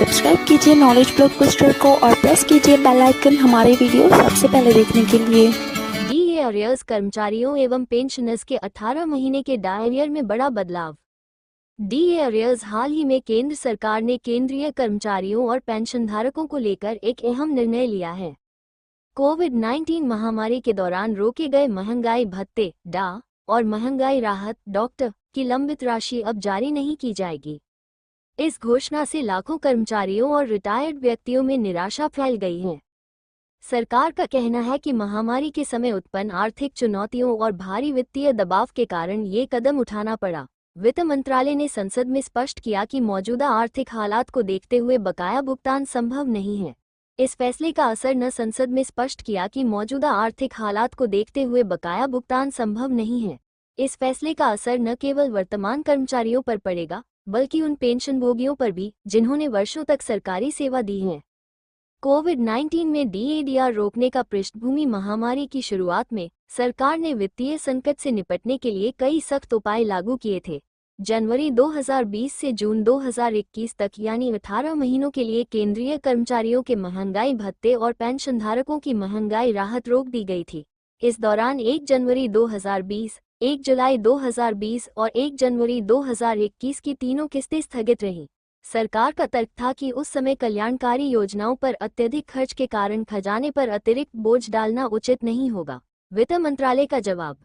Subscribe कीजिए knowledge blockbuster को और प्रेस कीजिए बेल आइकन हमारे वीडियो सबसे पहले देखने के लिए। डीए अरियर्स कर्मचारियों एवं पेंशनर्स के 18 महीने के डायरियर में बड़ा बदलाव। डीए अरियर्स हाल ही में केंद्र सरकार ने केंद्रीय कर्मचारियों और पेंशनधारकों को लेकर एक अहम निर्णय लिया है। कोविड-19 महामारी के दौरान रोके गए महंगाई भत्ते डा और महंगाई राहत डॉक्टर की लंबित राशि अब जारी नहीं की जाएगी। इस घोषणा से लाखों कर्मचारियों और रिटायर्ड व्यक्तियों में निराशा फैल गई है। सरकार का कहना है कि महामारी के समय उत्पन्न आर्थिक चुनौतियों और भारी वित्तीय दबाव के कारण ये कदम उठाना पड़ा। वित्त मंत्रालय ने संसद में स्पष्ट किया कि मौजूदा आर्थिक हालात को देखते हुए बकाया भुगतान संभव नहीं है। इस फैसले का असर न संसद में स्पष्ट किया कि मौजूदा आर्थिक हालात को देखते हुए बकाया भुगतान संभव नहीं है। इस फैसले का असर न केवल वर्तमान कर्मचारियों पर पड़ेगा बल्कि उन पेंशनभोगियों पर भी जिन्होंने वर्षों तक सरकारी सेवा दी है। कोविड-19 में डीएडीआर रोकने का पृष्ठभूमि महामारी की शुरुआत में सरकार ने वित्तीय संकट से निपटने के लिए कई सख्त उपाय लागू किए थे। जनवरी 2020 से जून 2021 तक यानी 18 महीनों के लिए केंद्रीय कर्मचारियों के महंगाई भत्ते और पेंशनधारकों की महंगाई राहत रोक दी गई थी। इस दौरान 1 जनवरी 2020, 1 जुलाई 2020 और 1 जनवरी 2021 की तीनों किस्तें स्थगित रहीं। सरकार का तर्क था कि उस समय कल्याणकारी योजनाओं पर अत्यधिक खर्च के कारण खजाने पर अतिरिक्त बोझ डालना उचित नहीं होगा। वित्त मंत्रालय का जवाब।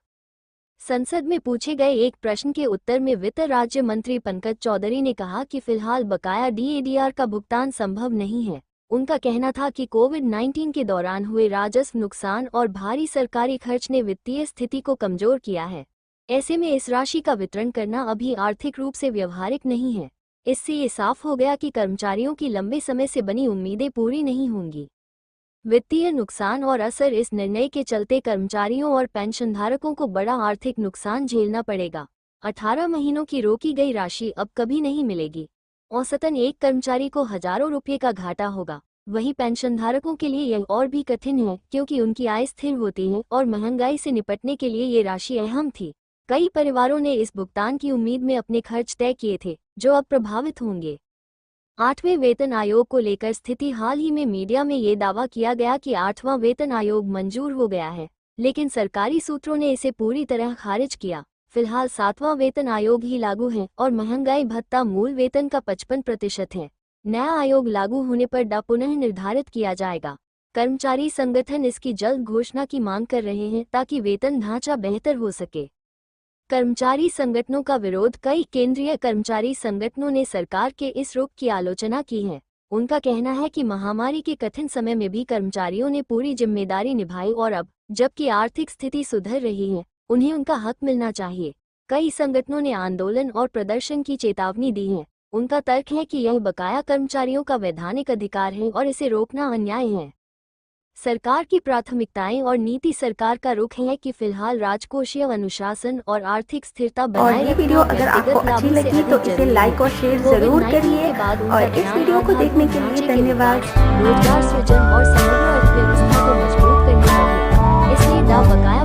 संसद में पूछे गए एक प्रश्न के उत्तर में वित्त राज्य मंत्री पंकज चौधरी ने कहा कि फिलहाल बकाया डीएडीआर का भुगतान संभव नहीं है। उनका कहना था कि कोविड-19 के दौरान हुए राजस्व नुकसान और भारी सरकारी खर्च ने वित्तीय स्थिति को कमजोर किया है। ऐसे में इस राशि का वितरण करना अभी आर्थिक रूप से व्यवहारिक नहीं है। इससे ये साफ हो गया कि कर्मचारियों की लंबे समय से बनी उम्मीदें पूरी नहीं होंगी। वित्तीय नुकसान और असर। इस निर्णय के चलते कर्मचारियों और पेंशनधारकों को बड़ा आर्थिक नुकसान झेलना पड़ेगा। 18 महीनों की रोकी गई राशि अब कभी नहीं मिलेगी। औसतन एक कर्मचारी को हजारों रुपये का घाटा होगा। वहीं पेंशनधारकों के लिए यह और भी कठिन है क्योंकि उनकी आय स्थिर होती है और महंगाई से निपटने के लिए ये राशि अहम थी। कई परिवारों ने इस भुगतान की उम्मीद में अपने खर्च तय किए थे जो अब प्रभावित होंगे। 8वें वेतन आयोग को लेकर स्थिति। हाल ही में मीडिया में ये दावा किया गया कि 8वां वेतन आयोग मंजूर हो गया है, लेकिन सरकारी सूत्रों ने इसे पूरी तरह खारिज किया। फिलहाल 7वां वेतन आयोग ही लागू है और महंगाई भत्ता मूल वेतन का 55% है। नया आयोग लागू होने पर डा पुनः निर्धारित किया जाएगा। कर्मचारी संगठन इसकी जल्द घोषणा की मांग कर रहे हैं ताकि वेतन ढांचा बेहतर हो सके। कर्मचारी संगठनों का विरोध। कई केंद्रीय कर्मचारी संगठनों ने सरकार के इस रुख की आलोचना की है। उनका कहना है कि महामारी के कठिन समय में भी कर्मचारियों ने पूरी जिम्मेदारी निभाई और अब जबकि आर्थिक स्थिति सुधर रही है उन्हें उनका हक मिलना चाहिए। कई संगठनों ने आंदोलन और प्रदर्शन की चेतावनी दी है। उनका तर्क है कि यह बकाया कर्मचारियों का वैधानिक अधिकार है और इसे रोकना अन्याय है। सरकार की प्राथमिकताएं और नीति। सरकार का रुख है कि फिलहाल राजकोषीय अनुशासन और आर्थिक स्थिरता बनाए रखना। और ये वीडियो अगर आपको अच्छी लगी तो इसे लाइक और शेयर जरूर करिए और इस वीडियो को देखने के लिए धन्यवाद। रोजगार सृजन और समग्र अर्थव्यवस्था को मजबूत करने पर है। इसलिए बकाया